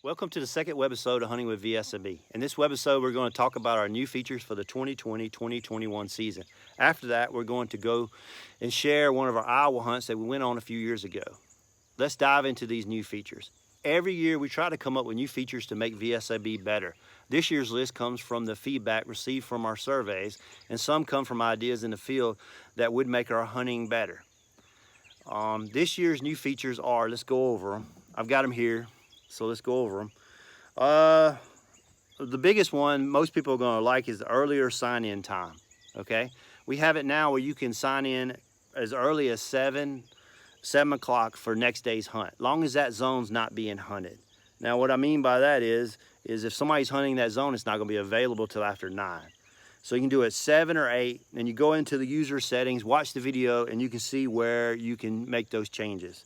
Welcome to the second webisode of Hunting with VSIB. In this webisode, we're going to talk about our new features for the 2020-2021 season. After that, we're going to go and share one of our Iowa hunts that we went on a few years ago. Let's dive into these new features. Every year, we try to come up with new features to make VSIB better. This year's list comes from the feedback received from our surveys, and some come from ideas in the field that would make our hunting better. This year's new features are, let's go over them. I've got them here. So let's go over them. The biggest one most people are going to like is the earlier sign-in time. Okay, we have it now where you can sign in as early as 7 o'clock for next day's hunt, long as that zone's not being hunted. Now, what I mean by that is if somebody's hunting that zone, it's not going to be available till after 9. So you can do it 7 or 8, and you go into the user settings, watch the video, and you can see where you can make those changes.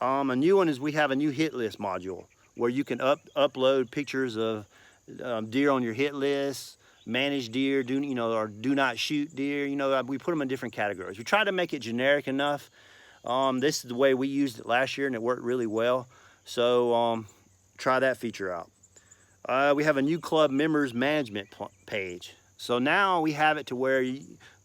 A new one is we have a new hit list module where you can upload pictures of deer on your hit list, manage deer, or do not shoot deer. We put them in different categories. We try to make it generic enough. This is the way we used it last year, and it worked really well. So try that feature out. We have a new club members management page. So now we have it to where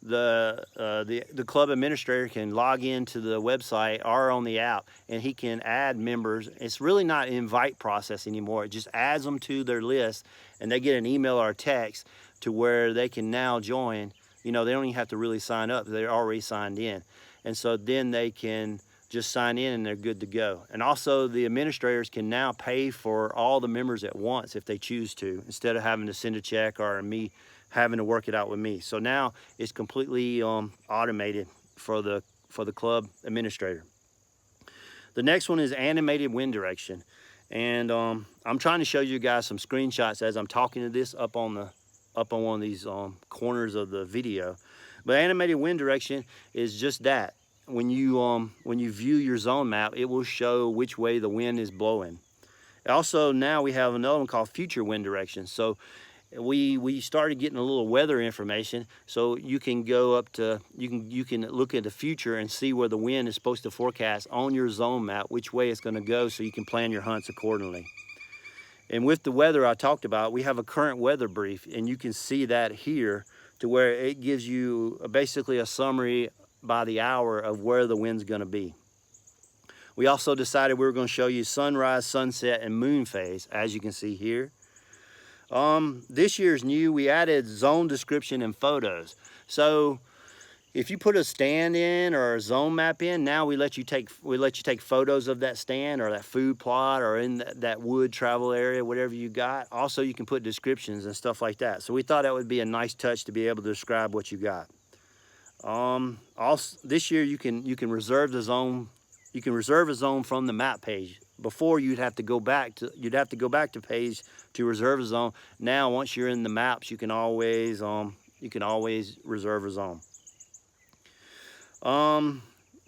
the club administrator can log into the website or on the app, and he can add members. It's really not an invite process anymore. It just adds them to their list, and they get an email or a text to where they can now join. They don't even have to really sign up. They're already signed in. And so then they can just sign in and they're good to go. And also the administrators can now pay for all the members at once if they choose to, instead of having to send a check or me having to work it out with me. So now it's completely automated for the club administrator. The next one is animated wind direction. And I'm trying to show you guys some screenshots as I'm talking to this up on one of these corners of the video. But animated wind direction is just that. When you view your zone map, it will show which way the wind is blowing. Also, now we have another one called future wind direction. So we started getting a little weather information, so you can go up to you can look at the future and see where the wind is supposed to forecast on your zone map, which way it's going to go, so you can plan your hunts accordingly. And with the weather I talked about, we have a current weather brief, and you can see that here to where it gives you basically a summary by the hour of where the wind's going to be. We also decided we were going to show you sunrise, sunset, and moon phase, as you can see here. This year's new, we added zone description and photos. So if you put a stand in or a zone map in, now we let you take photos of that stand or that food plot or in that wood travel area, whatever you got. Also, you can put descriptions and stuff like that. So we thought that would be a nice touch to be able to describe what you got. Also, this year you can reserve the zone. You can reserve a zone from the map page. Before you'd have to go back to page to reserve a zone. Now, once you're in the maps, you can always reserve a zone.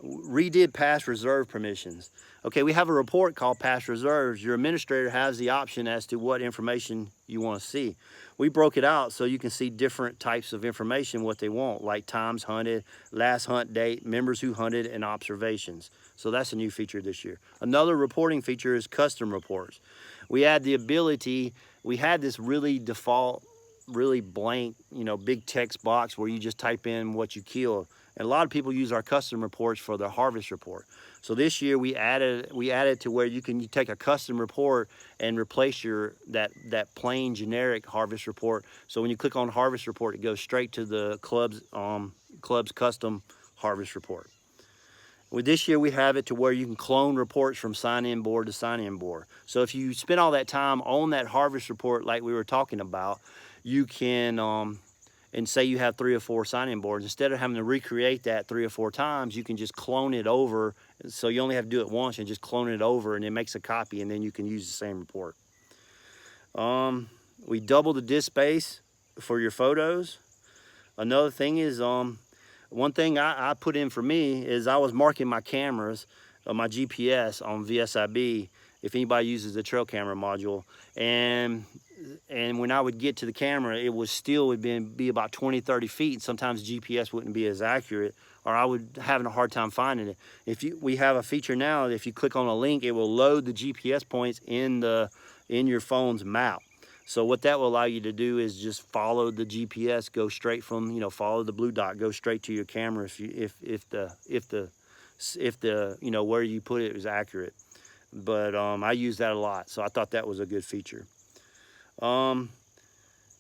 Redid past reserve permissions. Okay, we have a report called past reserves. Your administrator has the option as to what information you want to see. We broke it out so you can see different types of information, what they want, like times hunted, last hunt date, members who hunted, and observations. So that's a new feature this year. Another reporting feature is custom reports. We had the ability, we had this really default, really blank, big text box where you just type in what you killed. And a lot of people use our custom reports for their harvest report. So this year we added to where you take a custom report and replace that plain generic harvest report. So when you click on harvest report, it goes straight to the club's custom harvest report. With this year, we have it to where you can clone reports from sign-in board to sign-in board. So if you spend all that time on that harvest report like we were talking about, you can, and say you have 3 or 4 sign-in boards, instead of having to recreate that 3 or 4 times, you can just clone it over. So you only have to do it once and just clone it over, and it makes a copy, and then you can use the same report. We double the disk space for your photos. Another thing is, one thing I put in for me is I was marking my cameras, my GPS on VSIB, if anybody uses the trail camera module, and when I would get to the camera, it was still would be about 20-30 feet, and sometimes GPS wouldn't be as accurate, or I would having a hard time finding it. We have a feature now, if you click on a link, it will load the GPS points in the in your phone's map. So what that will allow you to do is just follow the GPS, go straight from, you know, follow the blue dot, go straight to your camera if the you know, where you put it is accurate. But I use that a lot, so I thought that was a good feature.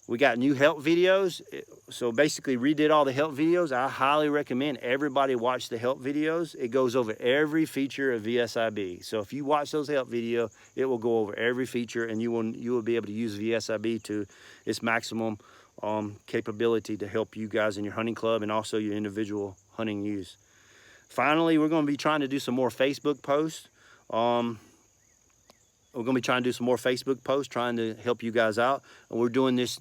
We got new help videos. So basically redid all the help videos. I highly recommend everybody watch the help videos. It goes over every feature of VSIB. So if you watch those help videos, it will go over every feature, and you will be able to use VSIB to its maximum capability to help you guys in your hunting club and also your individual hunting use. Finally, we're going to be trying to do some more Facebook posts. We're going to be trying to do some more Facebook posts, trying to help you guys out. And we're doing this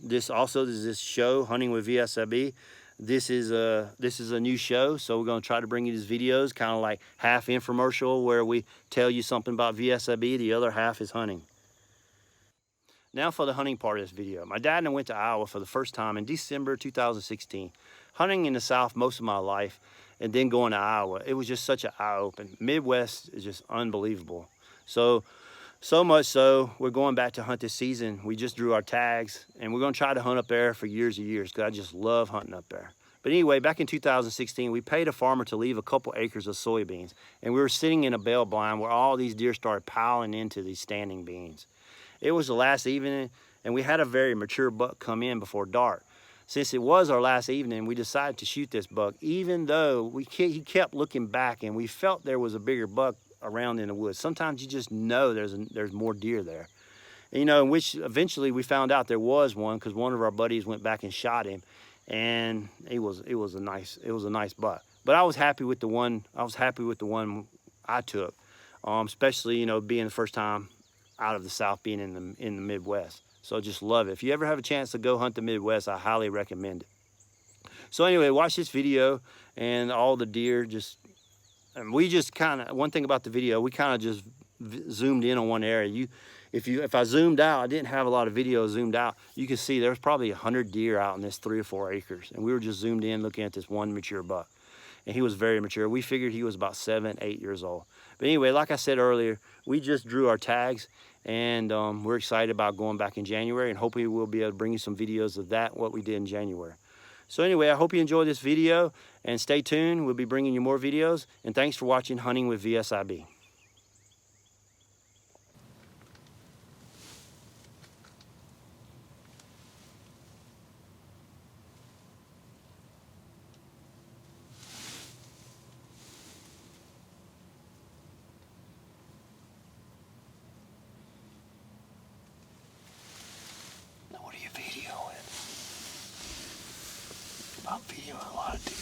show, Hunting with VSIB. This is a new show, so we're going to try to bring you these videos, kind of like half infomercial, where we tell you something about VSIB. The other half is hunting. Now for the hunting part of this video. My dad and I went to Iowa for the first time in December 2016. Hunting in the South most of my life, and then going to Iowa. It was just such an eye-open. Midwest is just unbelievable. So much so, we're going back to hunt this season. We just drew our tags, and we're going to try to hunt up there for years and years, because I just love hunting up there. But anyway, back in 2016, we paid a farmer to leave a couple acres of soybeans, and we were sitting in a bale blind where all these deer started piling into these standing beans. It was the last evening, and we had a very mature buck come in before dark. Since it was our last evening, we decided to shoot this buck, even though he kept looking back, and we felt there was a bigger buck around in the woods. Sometimes you just know there's more deer there. And, you know, in which eventually we found out there was one, because one of our buddies went back and shot him, and it was a nice buck. But I was happy with the one I took, especially, you know, being the first time out of the South, being in the Midwest. So just love it. If you ever have a chance to go hunt the Midwest, I highly recommend it. So anyway, watch this video, and all the deer and we just kind of, one thing about the video, we kind of just zoomed in on one area. If I zoomed out, I didn't have a lot of video zoomed out. You can see there's probably 100 deer out in this 3 or 4 acres. And we were just zoomed in looking at this one mature buck. And he was very mature. We figured he was about 7, 8 years old. But anyway, like I said earlier, we just drew our tags, and we're excited about going back in January, and hopefully we'll be able to bring you some videos of that, what we did in January. So anyway, I hope you enjoyed this video, and stay tuned. We'll be bringing you more videos, and thanks for watching Hunting with VSIB. Now what are you videoing? I'm videoing a lot of deer.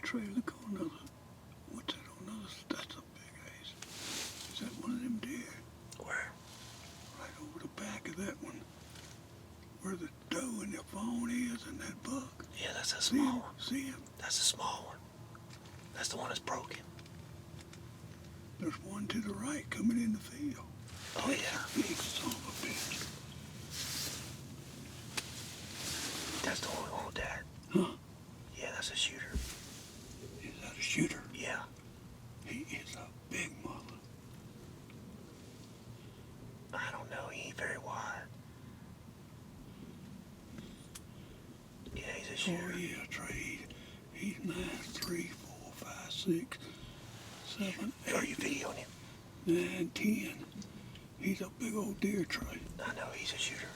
Trey, look on another. What's that on another? That's a big ace. Is that one of them deer? Where? Right over the back of that one. Where the doe and the fawn is, and that buck. Yeah, that's a small one. See him? That's a small one. That's the one that's broken. There's one to the right coming in the field. Oh yeah. Big son of a bitch. That's the one we want, Dad. Huh? Yeah, that's a shooter. Is that a shooter? Yeah. He is a big mother. I don't know. He ain't very wide. Yeah, he's a shooter. Oh yeah, Trey. He's 9, 3, 4, 5, 6, 7, 8. Are you videoing him? 9, 10. He's a big old deer, Trey. I know, he's a shooter.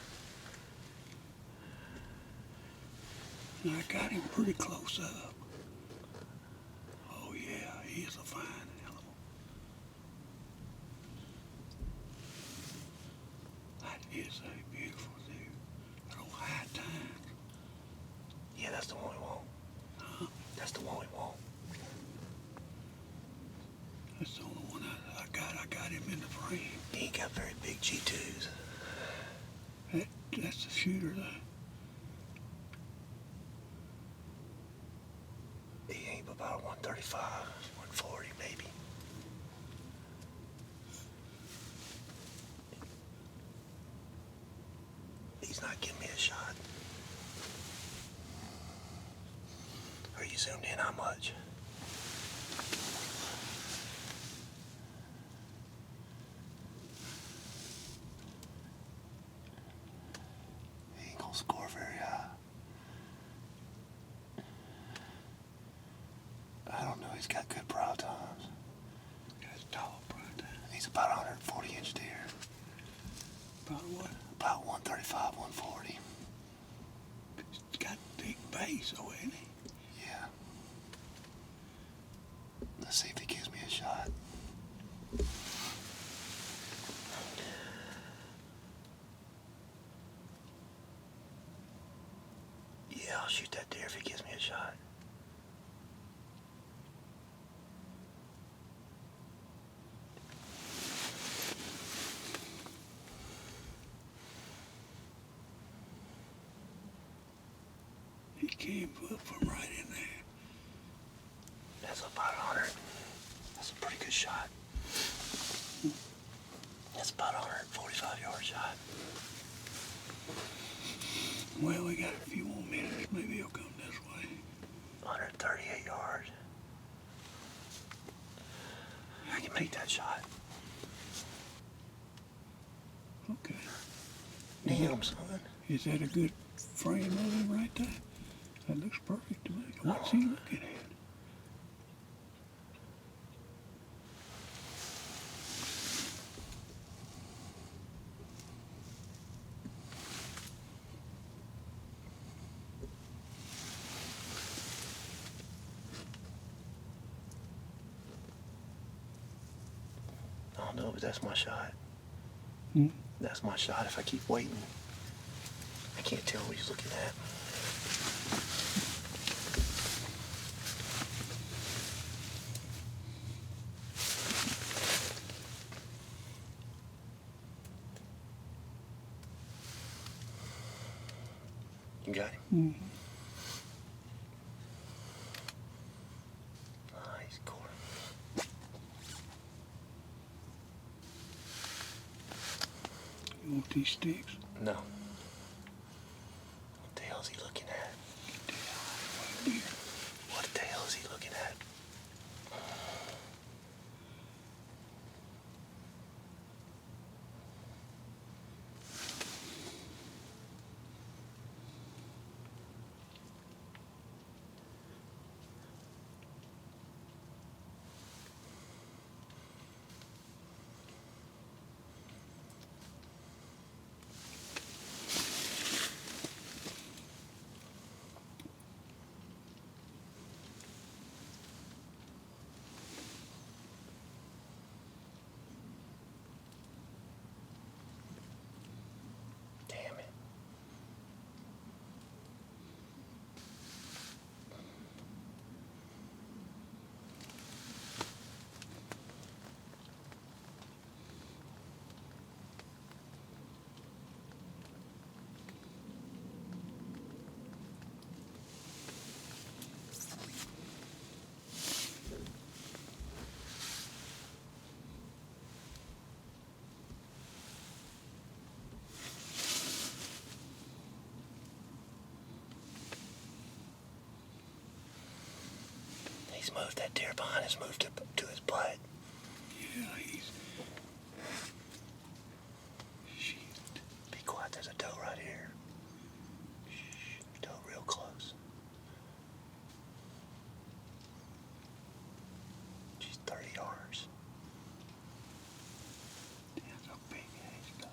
And I got him pretty close up. Oh yeah, he is a fine animal. That is a beautiful deer. At old high times. Yeah, that's the one we want. Huh? That's the one we want. That's the only one I got. I got him in the frame. He ain't got very big G2s. That's the shooter though. He ain't about 135, 140 maybe. He's not giving me a shot. you zoomed in how much? He ain't gonna score very high. I don't know, he's got good brow times. That's tall, right? He's about 140-inch deer. About what? About 135, 140. He's got a big base, though, ain't he? Yeah. Let's see if he gives me a shot. Yeah, I'll shoot that deer if he gives me a shot. He came up from right in there. That's about 100. That's a pretty good shot. That's about a 145-yard shot. Well, we got a few more minutes. Maybe he'll come this way. 138 yards. I can make that shot. Okay. Damn, son. Is that a good frame of him right there? That looks perfect to me. What's he looking at? I don't know, but that's my shot. Hmm? That's my shot if I keep waiting. I can't tell what he's looking at. You got him? Mm-hmm. He's cool. You want these sticks? No. What the hell is he looking at? Deer. What the hell is he looking at? Damn it. He's moved. That deer behind has moved to his butt. Yeah, he's... Shit. Be quiet, there's a doe right here. Shh, doe real close. She's 30 yards. That's a big ass guy.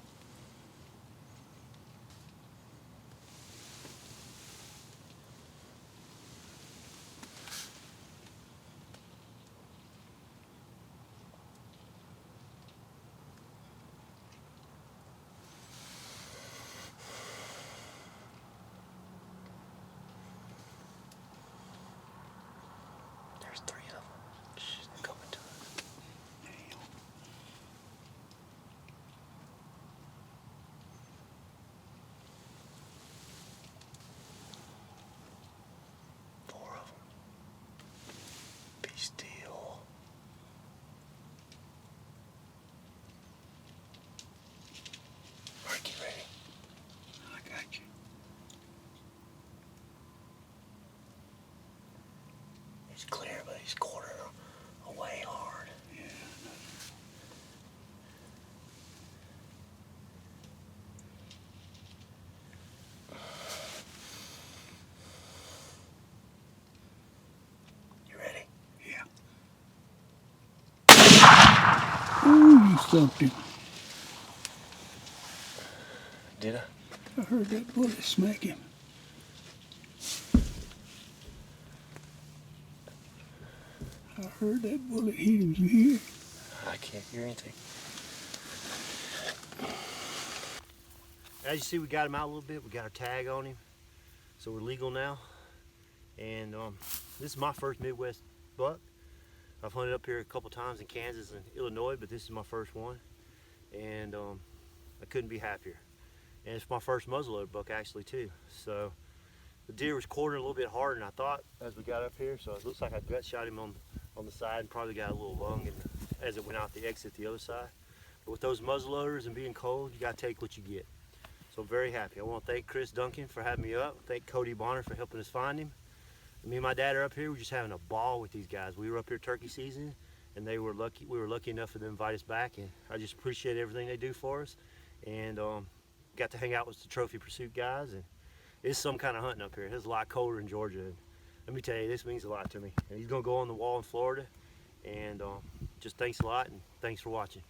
He's clear, but he's quartered away hard. Yeah. You ready? Yeah. Ooh, you stumped him. Did I? I heard that bullet smack him. I heard that bullet hit him. You hear? I can't hear anything. As you see, we got him out a little bit. We got our tag on him, so we're legal now. And this is my first Midwest buck. I've hunted up here a couple times in Kansas and Illinois, but this is my first one. And I couldn't be happier. And it's my first muzzleloader buck actually too. So the deer was quartering a little bit harder than I thought as we got up here. So it looks like I gut shot him on the side and probably got a little lung as it went out the exit the other side. But with those muzzleloaders and being cold, you gotta take what you get. So I'm very happy. I want to thank Chris Duncan for having me up. Thank Cody Bonner for helping us find him. Me and my dad are up here. We're just having a ball with these guys. We were up here turkey season, and we were lucky enough for them to invite us back. And I just appreciate everything they do for us. And got to hang out with the trophy pursuit guys. And it's some kind of hunting up here. It's a lot colder in Georgia. And let me tell you, this means a lot to me. And he's gonna go on the wall in Florida. And just thanks a lot, and thanks for watching.